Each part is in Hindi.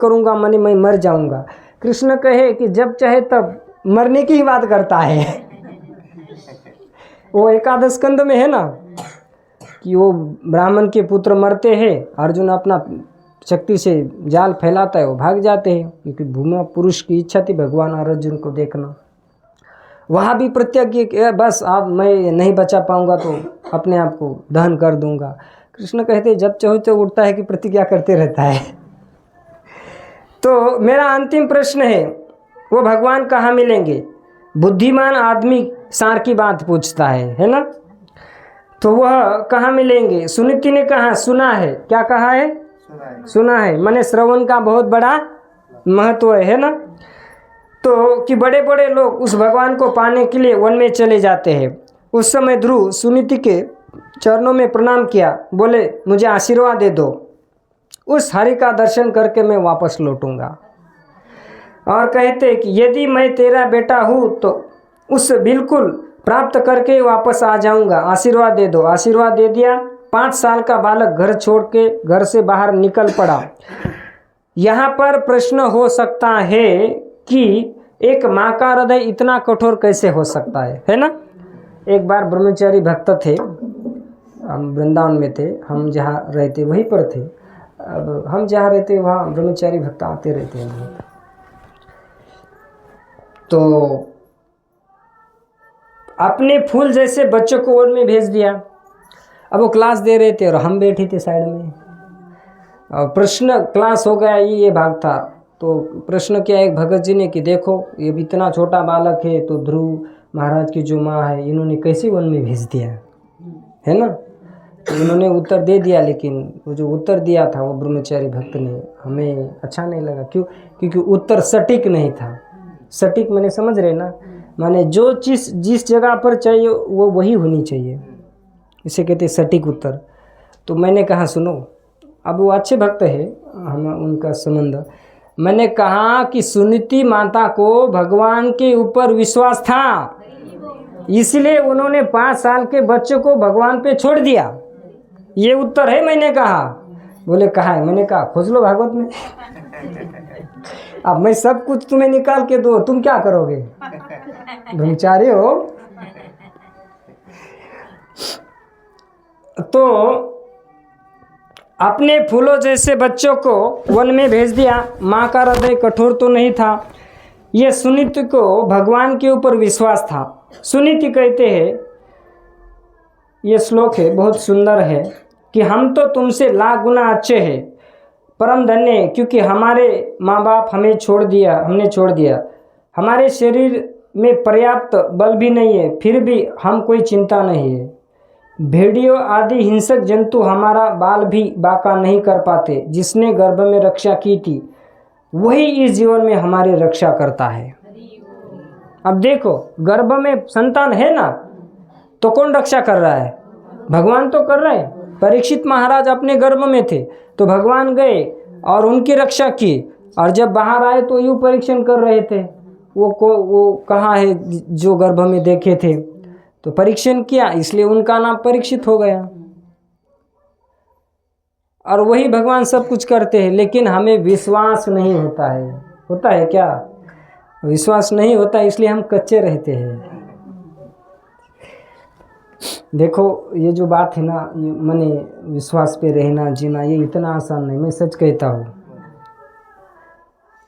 करूँगा माने मैं मर जाऊँगा। कृष्ण कहे कि जब चाहे तब मरने की ही बात करता है। वो एकादश स्कंद में है ना कि वो ब्राह्मण के पुत्र मरते हैं, अर्जुन अपना शक्ति से जाल फैलाता है, वो भाग जाते हैं क्योंकि भूमा पुरुष की इच्छा थी भगवान और अर्जुन को देखना। वहाँ भी प्रतिज्ञा कि बस अब मैं नहीं बचा पाऊँगा तो अपने आप को दहन कर दूंगा। कृष्ण कहते जब चाहो तो उठता है कि प्रतिज्ञा करते रहता है। तो मेरा अंतिम प्रश्न है, वो भगवान कहाँ मिलेंगे? बुद्धिमान आदमी सार की बात पूछता है ना? तो वह कहाँ मिलेंगे? सुनीति ने कहा सुना है। क्या कहा है? सुना है माने श्रवण का बहुत बड़ा महत्व है ना? तो कि बड़े बड़े लोग उस भगवान को पाने के लिए वन में चले जाते हैं। उस समय ध्रुव सुनीति के चरणों में प्रणाम किया, बोले मुझे आशीर्वाद दे दो, उस हरि का दर्शन करके मैं वापस लौटूंगा। और कहते कि यदि मैं तेरा बेटा हूँ तो उस बिल्कुल प्राप्त करके वापस आ जाऊंगा, आशीर्वाद दे दो। आशीर्वाद दे दिया। 5 साल का बालक घर छोड़ के घर से बाहर निकल पड़ा। यहाँ पर प्रश्न हो सकता है कि एक माँ का हृदय इतना कठोर कैसे हो सकता है ना? एक बार ब्रह्मचारी भक्त थे, हम वृंदावन में थे, हम जहाँ रहते वहीं पर थे। अब हम जहाँ रहते वहाँ ब्रह्मचारी भक्त आते रहते हैं। तो अपने फूल जैसे बच्चों को वन में भेज दिया। अब वो क्लास दे रहे थे और हम बैठे थे साइड में। और प्रश्न क्लास हो गया, ये भाग था। तो प्रश्न किया एक भगत जी ने कि देखो ये इतना छोटा बालक है तो ध्रुव महाराज की जो माँ है इन्होंने कैसे वन में भेज दिया है ना? तो इन्होंने उत्तर दे दिया, लेकिन वो जो उत्तर दिया था वो ब्रह्मचारी भक्त ने हमें अच्छा नहीं लगा। क्यों? क्योंकि उत्तर सटीक नहीं था। सटीक मैंने समझ रहे ना, माने जो चीज़ जिस जगह पर चाहिए वो वही होनी चाहिए, इसे कहते सटीक उत्तर। तो मैंने कहा सुनो, अब वो अच्छे भक्त है, हम उनका संबंध, मैंने कहा कि सुनीति माता को भगवान के ऊपर विश्वास था, इसलिए उन्होंने 5 साल के बच्चों को भगवान पे छोड़ दिया। ये उत्तर है। मैंने कहा। बोले कहा है? मैंने कहा खोज लो भागवत में। अब मैं सब कुछ तुम्हें निकाल के दो, तुम क्या करोगे? ब्रह्मचारी हो। तो अपने फूलों जैसे बच्चों को वन में भेज दिया। माँ का हृदय कठोर तो नहीं था। ये सुनीति को भगवान के ऊपर विश्वास था। सुनीति कहते हैं, ये श्लोक है बहुत सुंदर है कि हम तो तुमसे लाख गुना अच्छे हैं, परम धन्य है, क्योंकि हमारे माँ बाप हमने छोड़ दिया। हमारे शरीर में पर्याप्त बल भी नहीं है, फिर भी हम कोई चिंता नहीं है। भेड़ियों आदि हिंसक जंतु हमारा बाल भी बाका नहीं कर पाते। जिसने गर्भ में रक्षा की थी वही इस जीवन में हमारी रक्षा करता है। अब देखो, गर्भ में संतान है ना, तो कौन रक्षा कर रहा है? भगवान तो कर रहे हैं। परीक्षित महाराज अपने गर्भ में थे तो भगवान गए और उनकी रक्षा की, और जब बाहर आए तो यूँ परीक्षण कर रहे थे वो कहाँ है जो गर्भ में देखे थे, तो परीक्षण किया, इसलिए उनका नाम परीक्षित हो गया। और वही भगवान सब कुछ करते हैं, लेकिन हमें विश्वास नहीं होता है। होता है क्या? विश्वास नहीं होता, इसलिए हम कच्चे रहते हैं। देखो ये जो बात है ना, ये माने विश्वास पे रहना जीना, ये इतना आसान नहीं। मैं सच कहता हूँ,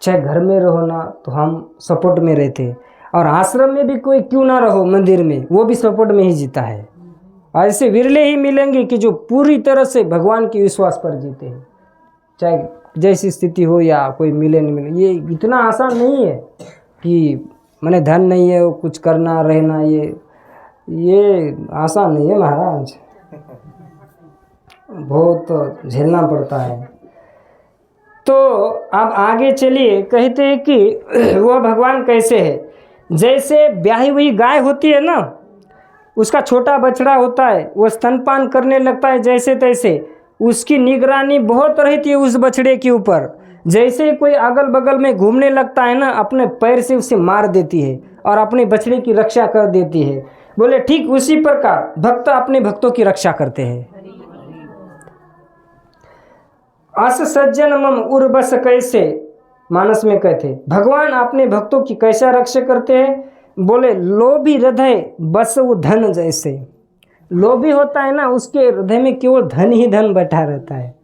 चाहे घर में रहो ना तो हम सपोर्ट में रहते हैं, और आश्रम में भी कोई क्यों ना रहो, मंदिर में, वो भी सपोर्ट में ही जीता है। ऐसे विरले ही मिलेंगे कि जो पूरी तरह से भगवान के विश्वास पर जीते हैं, चाहे जैसी स्थिति हो या कोई मिले नहीं मिले। ये इतना आसान नहीं है कि मैंने धन नहीं है वो कुछ करना रहना, ये आसान नहीं है महाराज, बहुत झेलना पड़ता है। तो अब आगे चलिए, कहते हैं कि वह भगवान कैसे है? जैसे ब्याही हुई गाय होती है ना, उसका छोटा बछड़ा होता है, वो स्तनपान करने लगता है जैसे तैसे, उसकी निगरानी बहुत रहती है उस बछड़े के ऊपर। जैसे कोई अगल बगल में घूमने लगता है ना, अपने पैर से उसे मार देती है और अपने बछड़े की रक्षा कर देती है। बोले ठीक उसी प्रकार भक्त अपने भक्तों की रक्षा करते हैं। अस सज्जन मम उर्बस कैसे, मानस में कहते भगवान अपने भक्तों की कैसा रक्षा करते हैं, बोले लोभी हृदय बस वो धन जैसे। लोभी होता है ना, उसके हृदय में केवल धन ही धन बैठा रहता है।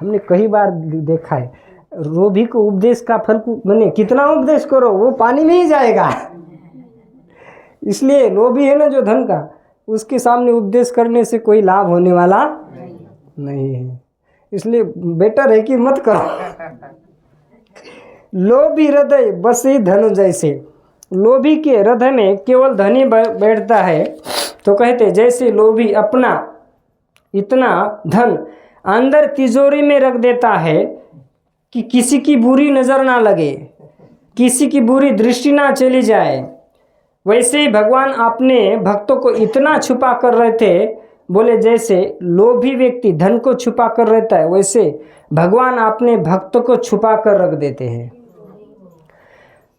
हमने कई बार देखा है, लोभी को उपदेश का फल मैंने कितना उपदेश करो वो पानी में ही जाएगा। इसलिए लोभी है ना जो धन का, उसके सामने उपदेश करने से कोई लाभ होने वाला नहीं है। इसलिए बेटर है कि मत करो। लोभी हृदय बस ही धन जैसे, लोभी के हृदय में केवल धन ही बैठता है। तो कहते जैसे लोभी अपना इतना धन अंदर तिजोरी में रख देता है कि किसी की बुरी नज़र ना लगे, किसी की बुरी दृष्टि ना चली जाए, वैसे ही भगवान अपने भक्तों को इतना छुपा कर रहते। बोले जैसे लोभी व्यक्ति धन को छुपा कर रहता है, वैसे भगवान अपने भक्तों को छुपा कर रख देते हैं।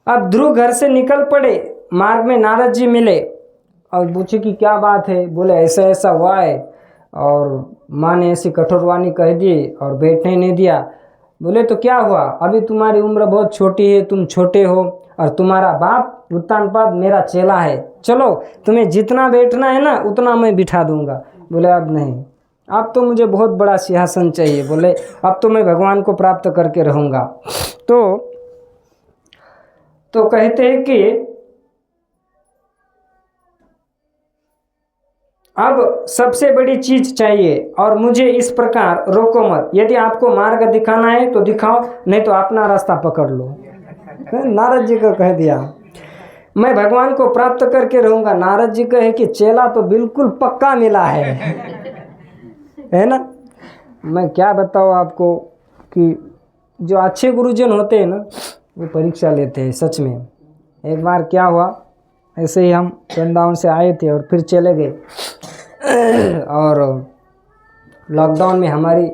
अब ध्रुव घर से निकल पड़े, मार्ग में नारद जी मिले और पूछे कि क्या बात है। बोले ऐसा ऐसा हुआ है, और माँ ने ऐसी कठोर वाणी कह दी और बैठने नहीं दिया। बोले तो क्या हुआ, अभी तुम्हारी उम्र बहुत छोटी है, तुम छोटे हो, और तुम्हारा बाप उत्तानपाद मेरा चेला है, चलो तुम्हें जितना बैठना है ना उतना मैं बिठा दूंगा। बोले अब नहीं, अब तो मुझे बहुत बड़ा सिंहासन चाहिए। बोले अब तो मैं भगवान को प्राप्त करके रहूँगा। तो कहते हैं कि अब सबसे बड़ी चीज चाहिए और मुझे इस प्रकार रोको मत। यदि आपको मार्ग दिखाना है तो दिखाओ, नहीं तो अपना रास्ता पकड़ लो। नारद जी को कह दिया मैं भगवान को प्राप्त करके रहूंगा। नारद जी कहे कि चेला तो बिल्कुल पक्का मिला है ना। मैं क्या बताऊँ आपको कि जो अच्छे गुरुजन होते हैं ना वो परीक्षा लेते हैं सच में। एक बार क्या हुआ, ऐसे ही हम वृंदावन से आए थे और फिर चले गए, और लॉकडाउन में हमारी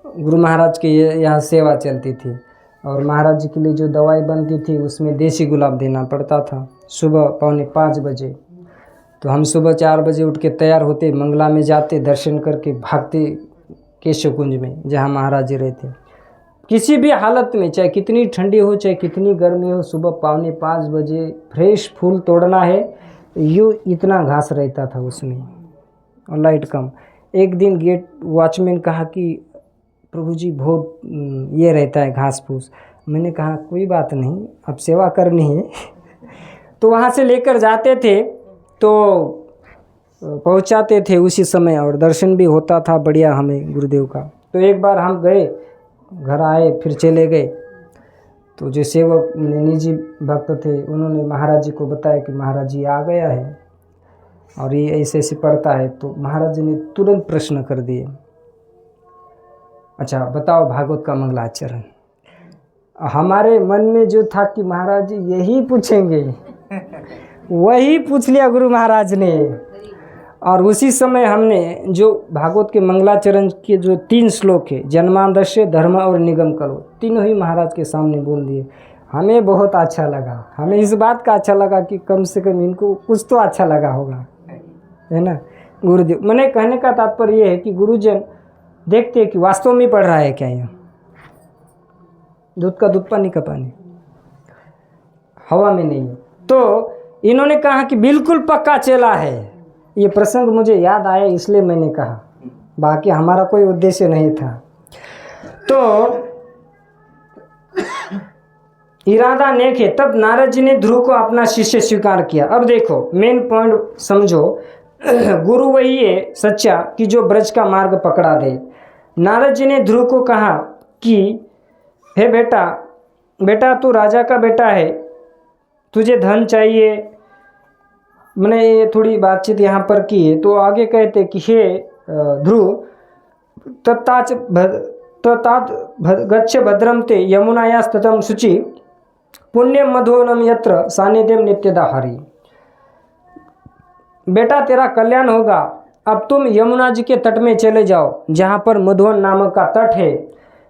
गुरु महाराज की यहाँ सेवा चलती थी, और महाराज जी के लिए जो दवाई बनती थी उसमें देसी गुलाब देना पड़ता था सुबह 4:45 बजे। तो हम सुबह 4 बजे उठ के तैयार होते, मंगला में जाते, दर्शन करके भागते केशव कुंज में जहाँ महाराज जी रहते। किसी भी हालत में, चाहे कितनी ठंडी हो चाहे कितनी गर्मी हो, सुबह 4:45 बजे फ्रेश फूल तोड़ना है, यूँ इतना घास रहता था उसमें और लाइट कम। एक दिन गेट वॉचमैन कहा कि प्रभु जी बहुत ये रहता है घास फूस। मैंने कहा कोई बात नहीं, अब सेवा करनी है। तो वहाँ से लेकर जाते थे तो पहुँचाते थे उसी समय, और दर्शन भी होता था बढ़िया हमें गुरुदेव का। तो एक बार हम गए, घर आए, फिर चले गए। तो जो सेवक निजी भक्त थे उन्होंने महाराज जी को बताया कि महाराज जी आ गया है और ये ऐसे ऐसे पढ़ता है। तो महाराज जी ने तुरंत प्रश्न कर दिए, अच्छा बताओ भागवत का मंगलाचरण। हमारे मन में जो था कि महाराज जी यही पूछेंगे, वही पूछ लिया गुरु महाराज ने। और उसी समय हमने जो भागवत के मंगलाचरण के जो 3 श्लोक है, जन्मांदस्य, धर्म और निगम करो, तीनों ही महाराज के सामने बोल दिए। हमें बहुत अच्छा लगा, हमें इस बात का अच्छा लगा कि कम से कम इनको कुछ तो अच्छा लगा होगा, है ना। गुरुदेव, मैंने कहने का तात्पर्य ये है कि गुरुजन देखते हैं कि वास्तव में पढ़ रहा है क्या, ये दूध का दूध पानी का पानी, हवा में नहीं। तो इन्होंने कहा कि बिल्कुल पक्का चेला है। ये प्रसंग मुझे याद आया इसलिए मैंने कहा, बाकी हमारा कोई उद्देश्य नहीं था। तो इरादा नेक है। तब नारद जी ने ध्रुव को अपना शिष्य स्वीकार किया। अब देखो मेन पॉइंट समझो, गुरु वही है सच्चा कि जो ब्रज का मार्ग पकड़ा दे। नारद जी ने ध्रुव को कहा कि हे बेटा तू राजा का बेटा है, तुझे धन चाहिए। मैंने ये थोड़ी बातचीत यहाँ पर की है। तो आगे कहते कि हे ध्रुव, तत्ताच गच्छ भद्रम ते यमुनायास्ततम शुचि पुण्यम मधुवनम यत्र सानिध्यम नित्यदा हरि। बेटा तेरा कल्याण होगा, अब तुम यमुना जी के तट में चले जाओ जहाँ पर मधुवन नामक का तट है,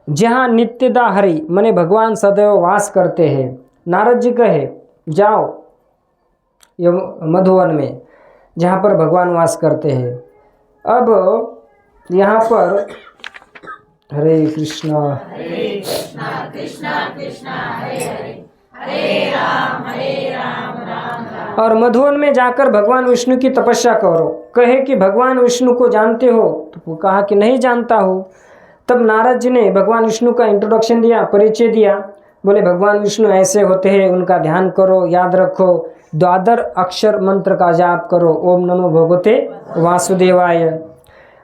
जहाँ नित्यदा हरि माने भगवान सदैव वास करते हैं। नारद जी कहे जाओ मधुवन में जहाँ पर भगवान वास करते हैं। अब यहाँ पर हरे कृष्णा कृष्णा कृष्णा हरे हरे, हरे राम राम राम। और मधुवन में जाकर भगवान विष्णु की तपस्या करो। कहे कि भगवान विष्णु को जानते हो? तो वो कहा कि नहीं जानता हो। तब नारद जी ने भगवान विष्णु का इंट्रोडक्शन दिया, परिचय दिया। बोले भगवान विष्णु ऐसे होते हैं, उनका ध्यान करो, याद रखो, 12 अक्षर मंत्र का जाप करो, ओम नमो भगवते वासुदेवाय।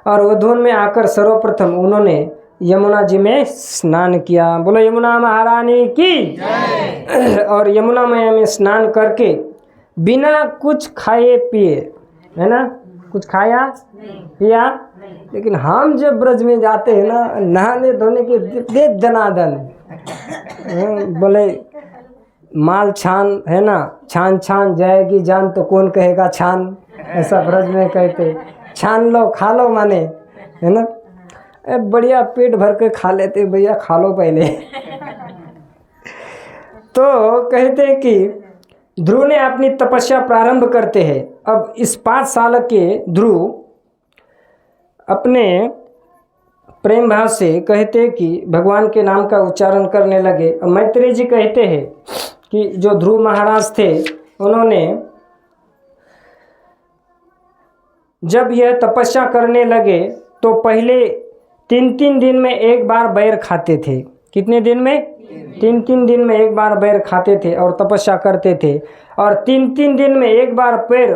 और मधुवन में आकर सर्वप्रथम उन्होंने यमुना जी में स्नान किया। बोलो यमुना महारानी की। और यमुना मैया में स्नान करके बिना कुछ खाए पिए, है ना, कुछ खाया पिया। लेकिन हम जब ब्रज में जाते हैं ना, नहाने धोने के दे दनादन, बोले माल छान, है ना, छान छान जाएगी जान तो कौन कहेगा छान, ऐसा ब्रज में कहते। छान लो खा लो माने, है ना, बढ़िया पेट भर के खा लेते भैया, खा लो पहले। तो कहते हैं कि ध्रुव ने अपनी तपस्या प्रारंभ करते हैं। अब इस 5 साल के ध्रुव अपने प्रेम भाव से कहते हैं कि भगवान के नाम का उच्चारण करने लगे। और मैत्रेय जी कहते हैं कि जो ध्रुव महाराज थे, उन्होंने जब यह तपस्या करने लगे तो पहले 3-3 दिन में एक बार बैर खाते थे। कितने दिन में? 3-3 दिन में एक बार बैर खाते थे और तपस्या करते थे। और 3-3 दिन में एक बार पैर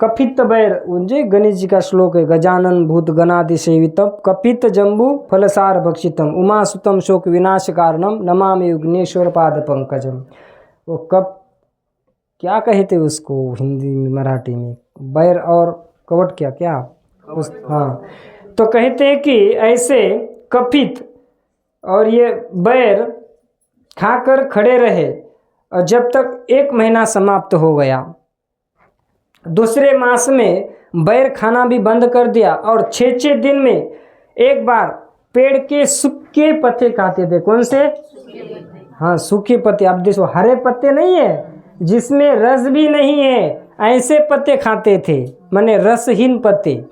कपित बैर, उनजे गणेश जी का श्लोक है, गजानन भूत गणादि सेवितम कपित जम्बू फलसार भक्षितम उमासुतम शोक विनाश कारणम नमामि युग्नेश्वर पाद पंकजम। वो कब क्या कहते उसको हिंदी में, मराठी में? बैर और कवट, क्या क्या उस, हाँ। तो कहते हैं कि ऐसे कपित और ये बैर खाकर खड़े रहे और जब तक 1 महीना समाप्त हो गया। दूसरे मास में बैर खाना भी बंद कर दिया और 6-6 दिन में एक बार पेड़ के सूखे पत्ते खाते थे। कौन से? हाँ, सूखे पत्ते। अब देखो, हरे पत्ते नहीं है जिसमें रस भी नहीं है, ऐसे पत्ते खाते थे, माने रसहीन पत्ते।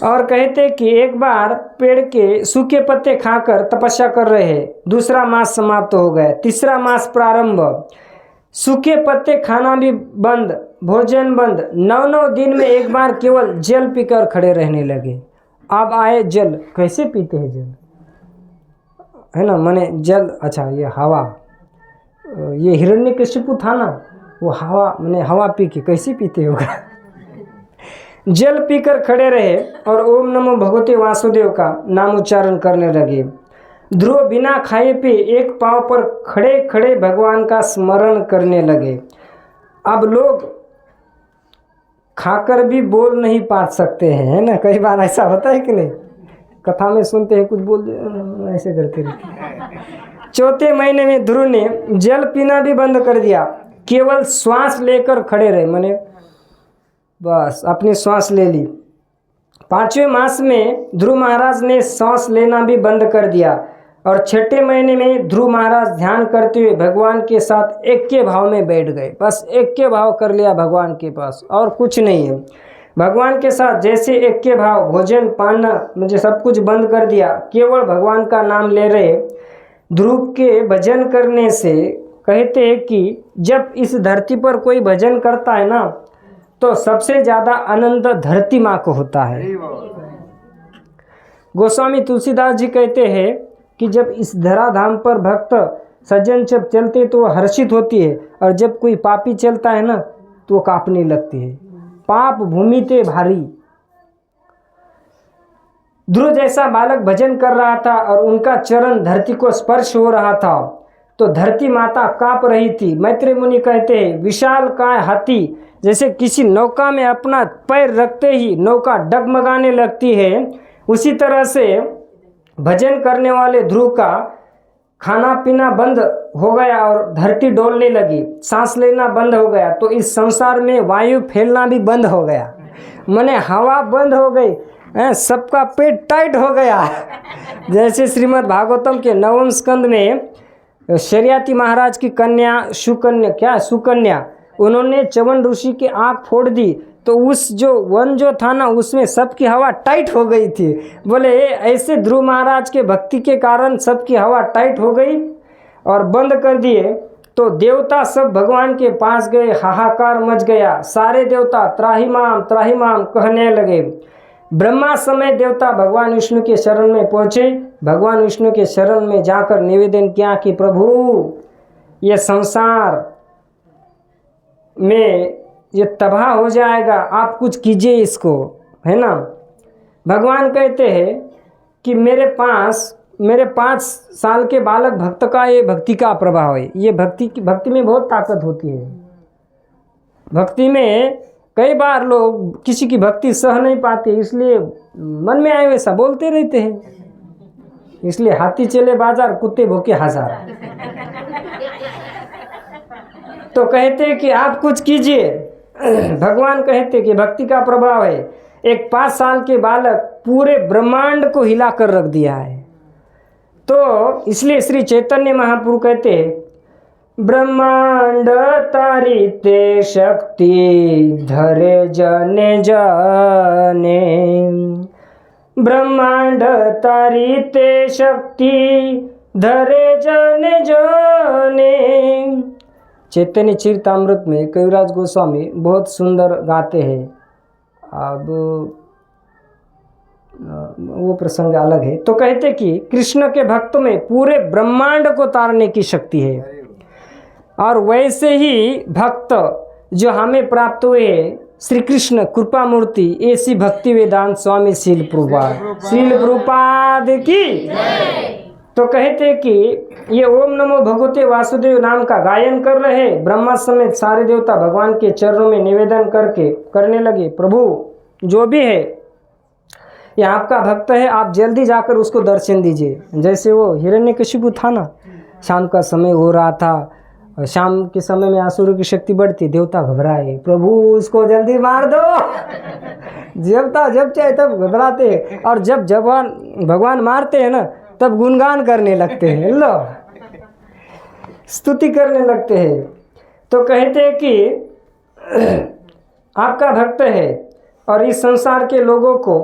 और कहते कि एक बार पेड़ के सूखे पत्ते खाकर तपस्या कर रहे हैं। दूसरा मास समाप्त हो गया, तीसरा मास प्रारंभ। सूखे पत्ते खाना भी बंद, भोजन बंद। 9-9 दिन में एक बार केवल जल पीकर खड़े रहने लगे। अब आए जल। कैसे पीते हैं जल, है ना, माने जल, अच्छा ये हवा, ये हिरण्यकशिपु था ना, वो हवा, माने हवा पी के कैसे पीते होगा। जल पीकर खड़े रहे और ओम नमो भगवते वासुदेव का नाम उच्चारण करने लगे। ध्रुव बिना खाए पे एक पांव पर खड़े खड़े भगवान का स्मरण करने लगे। अब लोग खाकर भी बोल नहीं पा सकते हैं, है ना, कई बार ऐसा होता है कि नहीं, कथा में सुनते हैं कुछ बोल ऐसे करते रहते। 4थे महीने में ध्रुव ने जल पीना भी बंद कर दिया, केवल श्वास लेकर खड़े रहे, माने बस अपनी श्वास ले ली। 5वें मास में ध्रुव महाराज ने सांस लेना भी बंद कर दिया और 6ठे महीने में ध्रुव महाराज ध्यान करते हुए भगवान के साथ एक के भाव में बैठ गए। बस एक के भाव कर लिया भगवान के पास, और कुछ नहीं है। भगवान के साथ जैसे एक के भाव, भोजन पान मुझे सब कुछ बंद कर दिया, केवल भगवान का नाम ले रहे। ध्रुव के भजन करने से कहते हैं कि जब इस धरती पर कोई भजन करता है ना, तो सबसे ज़्यादा आनंद धरती माँ को होता है। गोस्वामी तुलसीदास जी कहते हैं कि जब इस धराधाम पर भक्त सज्जन जब चलते तो वो हर्षित होती है, और जब कोई पापी चलता है ना तो वो कांपने लगती है। पाप भूमि ते भारी। ध्रुव जैसा बालक भजन कर रहा था और उनका चरण धरती को स्पर्श हो रहा था तो धरती माता कांप रही थी। मैत्रेय मुनि कहते हैं, विशाल काय हाथी जैसे किसी नौका में अपना पैर रखते ही नौका डगमगाने लगती है, उसी तरह से भजन करने वाले ध्रुव का खाना पीना बंद हो गया और धरती डोलने लगी, सांस लेना बंद हो गया। तो इस संसार में वायु फैलना भी बंद हो गया, माने हवा बंद हो गई, सबका पेट टाइट हो गया। जैसे श्रीमद् भागवतम के 9वें स्कंद में शर्याती महाराज की कन्या सुकन्या, उन्होंने च्यवन ऋषि की आँख फोड़ दी, तो उस जो वन जो था ना उसमें सबकी हवा टाइट हो गई थी। बोले ऐसे ध्रुव महाराज के भक्ति के कारण सबकी हवा टाइट हो गई और बंद कर दिए। तो देवता सब भगवान के पास गए, हाहाकार मच गया। सारे देवता त्राहिमाम कहने लगे। ब्रह्मा समेत देवता भगवान विष्णु के शरण में पहुँचे। भगवान विष्णु के शरण में जाकर निवेदन किया कि प्रभु ये संसार में ये तबाह हो जाएगा, आप कुछ कीजिए इसको, है ना। भगवान कहते हैं कि मेरे 5 साल के बालक भक्त का ये भक्ति का प्रभाव है। ये भक्ति में बहुत ताकत होती है। भक्ति में कई बार लोग किसी की भक्ति सह नहीं पाते, इसलिए मन में आए वैसा बोलते रहते हैं। इसलिए हाथी चले बाजार, कुत्ते भूखे हजार। तो कहते कि आप कुछ कीजिए। भगवान कहते कि भक्ति का प्रभाव है। एक 5 साल के बालक पूरे ब्रह्मांड को हिला कर रख दिया है। तो इसलिए श्री चैतन्य महाप्रभु कहते हैं ब्रह्मांड तारिते शक्ति धरे जने जाने, ब्रह्मांड तारिते शक्ति धरे जने जाने। चैतन्य चरितामृत में कविराज गोस्वामी बहुत सुंदर गाते हैं। अब वो प्रसंग अलग है। तो कहते कि कृष्ण के भक्त में पूरे ब्रह्मांड को तारने की शक्ति है। और वैसे ही भक्त जो हमें प्राप्त हुए श्री कृष्ण कृपा मूर्ति, ऐसी भक्ति वेदांत स्वामी शील प्रभुपाद की। तो कहते कि ये ओम नमो भगवते वासुदेव नाम का गायन कर रहे। ब्रह्मा समेत सारे देवता भगवान के चरणों में निवेदन करने लगे, प्रभु जो भी है ये आपका भक्त है, आप जल्दी जाकर उसको दर्शन दीजिए। जैसे वो हिरण्यकशिपु था ना, शाम का समय हो रहा था, शाम के समय में असुरों की शक्ति बढ़ती, देवता घबराए, प्रभु उसको जल्दी मार दो। देवता जब चाहे तब घबराते हैं, और जब भगवान मारते हैं ना तब गुणगान करने लगते हैं, लो स्तुति करने लगते हैं। तो कहते हैं कि आपका भक्त है और इस संसार के लोगों को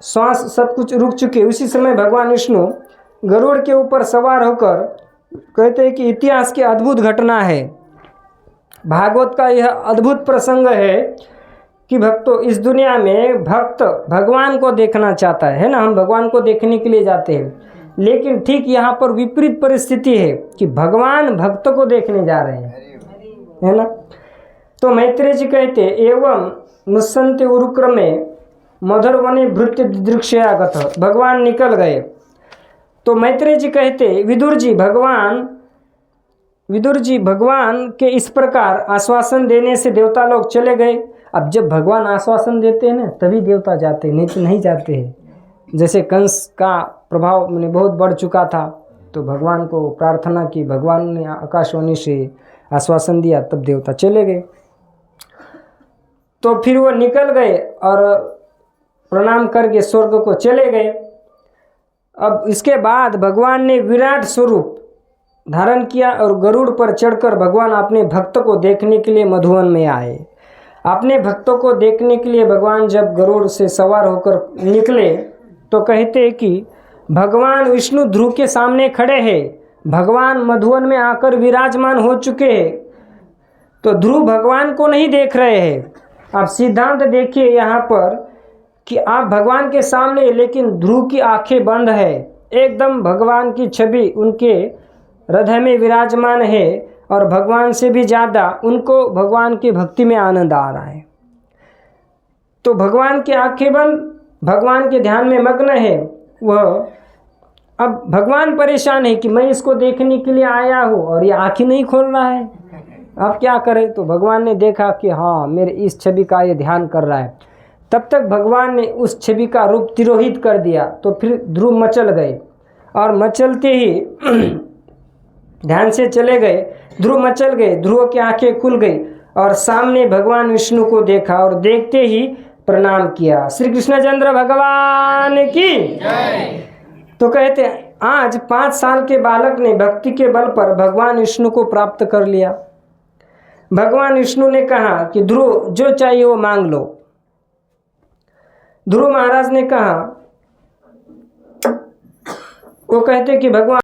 श्वास सब कुछ रुक चुके। उसी समय भगवान विष्णु गरुड़ के ऊपर सवार होकर कहते हैं कि इतिहास की अद्भुत घटना है, भागवत का यह अद्भुत प्रसंग है कि भक्तों इस दुनिया में भक्त भगवान को देखना चाहता है ना। हम भगवान को देखने के लिए जाते हैं, लेकिन ठीक यहाँ पर विपरीत परिस्थिति है कि भगवान भक्त को देखने जा रहे हैं, है ना। तो मैत्रेय जी कहते एवं मुस्सन्ते उरुक्रमे मधुर वने भृत्य दृक्षयागत, भगवान निकल गए। तो मैत्रेय जी कहते विदुर जी भगवान के इस प्रकार आश्वासन देने से देवता लोग चले गए। अब जब भगवान आश्वासन देते हैं ना तभी देवता जाते, नहीं तो नहीं जाते हैं। जैसे कंस का प्रभाव मैंने बहुत बढ़ चुका था, तो भगवान को प्रार्थना की, भगवान ने आकाशवाणी से आश्वासन दिया, तब देवता चले गए। तो फिर वो निकल गए और प्रणाम करके स्वर्ग को चले गए। अब इसके बाद भगवान ने विराट स्वरूप धारण किया और गरुड़ पर चढ़कर भगवान अपने भक्त को देखने के लिए मधुवन में आए। अपने भक्तों को देखने के लिए भगवान जब गरुड़ से सवार होकर निकले तो कहते हैं कि भगवान विष्णु ध्रुव के सामने खड़े हैं, भगवान मधुवन में आकर विराजमान हो चुके हैं। तो ध्रुव भगवान को नहीं देख रहे हैं। आप सिद्धांत देखिए यहाँ पर कि आप भगवान के सामने, लेकिन ध्रुव की आंखें बंद है, एकदम भगवान की छवि उनके हृदय में विराजमान है और भगवान से भी ज़्यादा उनको भगवान की भक्ति में आनंद आ रहा है। तो भगवान की आंखें बंद, भगवान के ध्यान में मग्न है वह। अब भगवान परेशान है कि मैं इसको देखने के लिए आया हूँ और ये आंखें नहीं खोल रहा है, अब क्या करें। तो भगवान ने देखा कि हाँ मेरे इस छवि का ये ध्यान कर रहा है। तब तक भगवान ने उस छवि का रूप तिरोहित कर दिया। तो फिर ध्रुव मचल गए और मचलते ही ध्यान से चले गए, ध्रुव मचल गए, ध्रुव की आंखें खुल गई और सामने भगवान विष्णु को देखा और देखते ही प्रणाम किया। श्री कृष्णचंद्र भगवान की जय। तो कहते हैं आज 5 साल के बालक ने भक्ति के बल पर भगवान विष्णु को प्राप्त कर लिया। भगवान विष्णु ने कहा कि ध्रुव जो चाहिए वो मांग लो। ध्रुव महाराज ने कहा, वो कहते कि भगवान